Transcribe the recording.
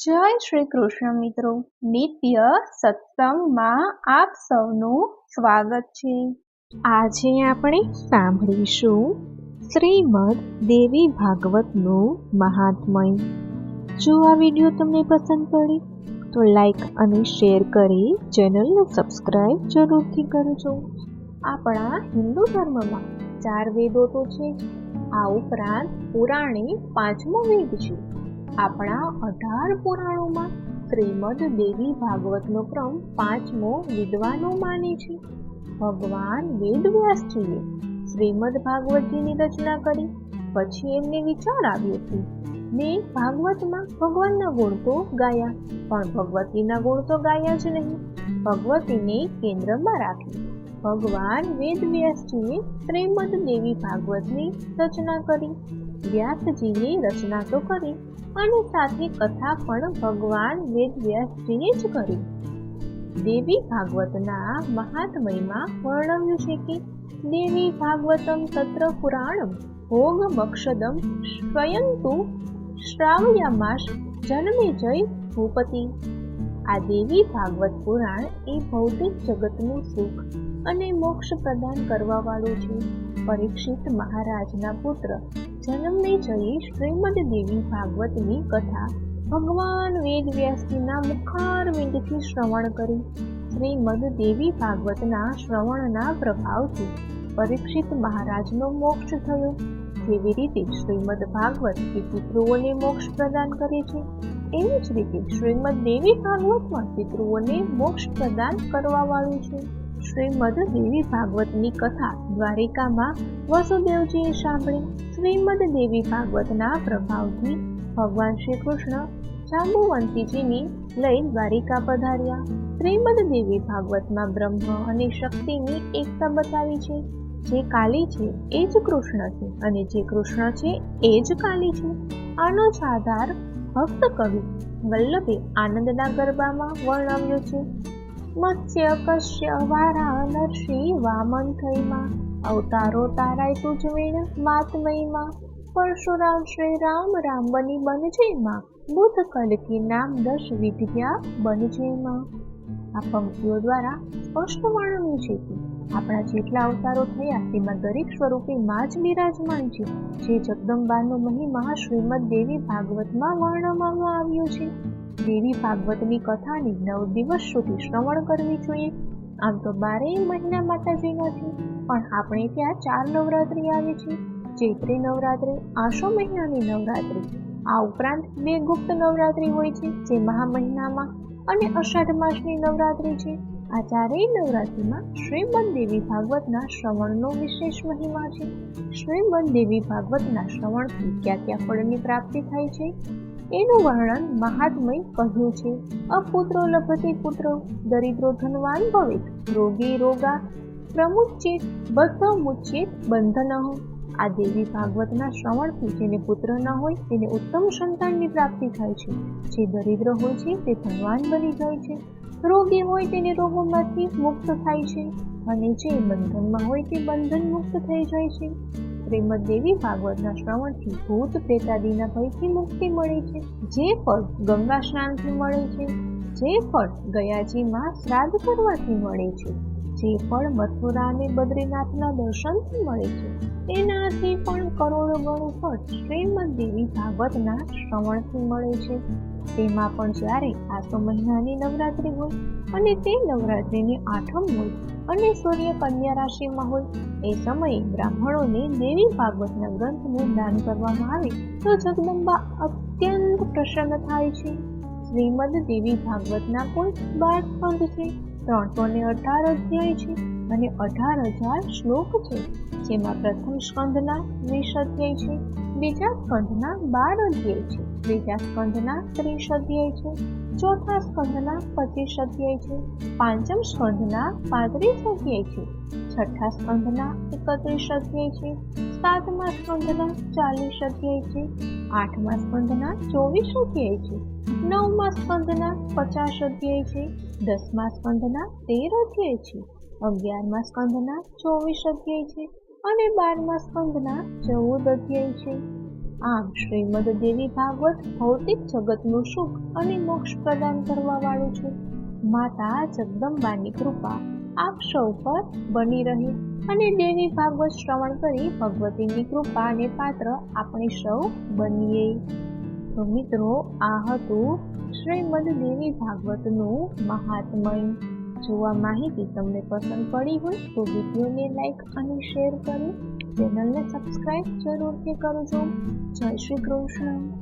જય શ્રી કૃષ્ણ મિત્રો, નિત્ય સત્સંગમાં આપ સૌનું સ્વાગત છે। આજે આપણે સાંભળીશું શ્રીમદ દેવી ભાગવતનું મહાત્મય। જો આ વિડીયો તમને પસંદ પડે તો લાઈક અને શેર કરી ચેનલને સબસ્ક્રાઇબ જરૂરથી કરજો। આપણા હિન્દુ ધર્મમાં 4 વેદો તો છે જ, આ ઉપરાંત પુરાણે 5મો વેદ છે। આપણા 18 પુરાણોમાં શ્રીમદ દેવી ભાગવતનો ક્રમ 5મો વિદ્વાનો માને છે। ભગવાન વેદવ્યાસજીએ શ્રીમદ ભાગવતજીની રચના કરી, પછી એમને વિચાર આવ્યો કે મેં ભાગવતમાં ભગવાનના ગુણ તો ગાયા, પણ ભગવતીના ગુણ તો ગાયા જ નહીં। ભગવતીને કેન્દ્રમાં રાખી ભગવાન વેદવ્યાસજીએ શ્રીમદ દેવી ભાગવતની રચના કરી। વ્યાસજીએ રચના તો કરી અને સાથે કથા પણ ભગવાન વેદવ્યાસજીએ જ કરી। દેવી ભાગવતના મહાત્મયમાં વર્ણવ્યું છે કે દેવી ભાગવતમ તત્ર પુરાણમ ભોગમક્ષદમ સ્વયંતુ શ્રાવયામાસ જન્મે જય ભૂપતિ। આ દેવી ભાગવત પુરાણ એ ભૌતિક જગતનું સુખ અને મોક્ષ પ્રદાન કરવા વાળું છે। પરીક્ષિત મહારાજના પુત્ર જન્મેજયે શ્રીમદ દેવી ભાગવતની કથા ભગવાન વેદવ્યાસજીના મુખારવિંદથી શ્રવણ કરી। શ્રીમદ દેવી ભાગવતના શ્રવણના પ્રભાવથી પરીક્ષિત મહારાજનો મોક્ષ થયો। જેવી રીતે શ્રીમદ ભાગવત એ પિતૃઓને મોક્ષ પ્રદાન કરે છે, એવી જ રીતે શ્રીમદ દેવી ભાગવતમાં પિતૃઓને મોક્ષ પ્રદાન કરવા વાળું છે। શ્રીમદ દેવી ભાગવતની કથા દ્વારિકામાં વસુદેવજીએ સાંભળી। શ્રીમદ દેવી ભાગવતના પ્રભાવથી ભગવાન શ્રી કૃષ્ણ જાંબુવંતીજીને લઈ દ્વારિકા પધાર્યા। શ્રીમદ દેવી ભાગવતમાં બ્રહ્મ અને શક્તિની એકતા બતાવી છે। જે કાલી છે એ જ કૃષ્ણ છે અને જે કૃષ્ણ છે એ જ કાલી છે। આનો જ આધાર ભક્ત કવિ વલ્લભે આનંદના ગરબામાં વર્ણવ્યો છે। મત્સ્ય કશ્ય વારા નરસિંહ વામન થઈમાં અવતારો તારાય તુજવેણ માતમયમાં પરશુરામ શ્રી રામ રામ બની બનજેમાં બુદ્ધ કલકી નામ 10 વિદ્યા બનજેમાં। આ પંક્તિઓ દ્વારા સ્પષ્ટ વર્ણવ્યું છે કે આપણા જેટલા અવતારો થયા તેમાં દરેક સ્વરૂપે માં જ બિરાજમાન છે। જે જગદંબાનો મહિમા શ્રીમદ દેવી ભાગવતમાં વર્ણવવામાં આવ્યો છે। દેવી ભાગવતની કથાને 9 દિવસ સુધી શ્રવણ કરવી જોઈએ। આમ તો 12 મહિના માતાજીના છે, પણ આપણે ત્યાં 4 નવરાત્રિ આવે છે। ચૈત્રી નવરાત્રિ, આસો મહિનાની નવરાત્રિ, આ ઉપરાંત 2 ગુપ્ત નવરાત્રિ હોય છે જે મહા મહિનામાં અને અષાઢ માસની નવરાત્રિ છે। આ 4 નવરાત્રિમાં શ્રીમદ દેવી ભાગવતના શ્રવણનો વિશેષ મહિમા છે। શ્રીમદ દેવી ભાગવતના શ્રવણથી ક્યાં ફળની પ્રાપ્તિ થાય છે એનું વર્ણન મહાત્મય કહ્યું છે। અપુત્રો લભતે પુત્રો, દરિદ્રો ધનવાન ભવેત, રોગી રોગા પ્રમુચ્ચેત, બધો મુચ્ચેત બંધનઃ। આ દેવી ભાગવતના શ્રવણથી જેને પુત્ર ન હોય તેને ઉત્તમ સંતાનની પ્રાપ્તિ થાય છે। જે દરિદ્ર હોય છે તે ધનવાન બની જાય છે, રોગી હોય તેને રોગોમાંથી મુક્ત થાય છે અને જે બંધનમાં હોય તે બંધન મુક્ત થઈ જાય છે। શ્રીમદ દેવી ભાગવતના શ્રવણથી ભૂત પ્રેતાદિના ભયથી મુક્તિ મળે છે। જે ફળ ગંગા સ્નાનથી મળે છે, જે ફળ ગયાજીમાં શ્રાદ્ધ કરવાથી મળે છે, જે ફળ મથુરા અને બદ્રીનાથના દર્શનથી મળે છે, એનાથી પણ કરોડો ગણું ફળ શ્રીમદ દેવી ભાગવતના શ્રવણથી મળે છે। તેમાં પણ જ્યારે આસો મહિનાની નવરાત્રિ હોય અને તે નવરાત્રિની 8મ હોય અને સૂર્ય કન્યા રાશિમાં હોય એ સમયે બ્રાહ્મણોને દેવી ભાગવતના ગ્રંથનું દાન કરવામાં આવે તો જગદંબા અત્યંત પ્રસન્ન થાય છે। શ્રીમદ દેવી ભાગવતના કુલ 12 સ્કંદ છે, 318 અધ્યાય છે અને 18,000 શ્લોક છે। જેમાં પ્રથમ સ્કંદના 20 અધ્યાય છે, બીજા સ્કંદના 12 અધ્યાય છે, ત્રીજા સ્કંદના 30 અધ્યાય છે, ચોથા સ્કંદના 25 અધ્યાય છે, પાંચમ સ્કંદના 35 અધ્યાય છે, છઠ્ઠા સ્કંદના 31 અધ્યાય છે, સાતમા સ્કંદના 40 અધ્યાય છે, આઠમા સ્કંદના 24 અધ્યાય છે, નવમા સ્કંદના 50 અધ્યાય છે, 10મા સ્કંદના 13 અધ્યાય છે, 11મા સ્કંદના 24 અધ્યાય છે અને 12મા સ્કંદના 14 અધ્યાય છે। આમ શ્રીમદ દેવી ભાગવત ભૌતિક જગતનું સુખ અને મોક્ષ પ્રદાન કરવા વાળું છે. માતા જગદંબાની કૃપા આપ સૌ પર બની રહે અને દેવી ભાગવત શ્રવણ કરી ભગવતીની કૃપાને પાત્ર આપણે સૌ બનીએ. તો મિત્રો, આ હતું શ્રીમદ દેવી ભાગવતનું મહાત્મય. જો આ માહિતી તમને પસંદ પડી હોય તો વિડીયોને લાઈક અને શેર કરી ચેનલને સબસ્ક્રાઇબ જરૂરથી કરજો. જય શ્રી કૃષ્ણ.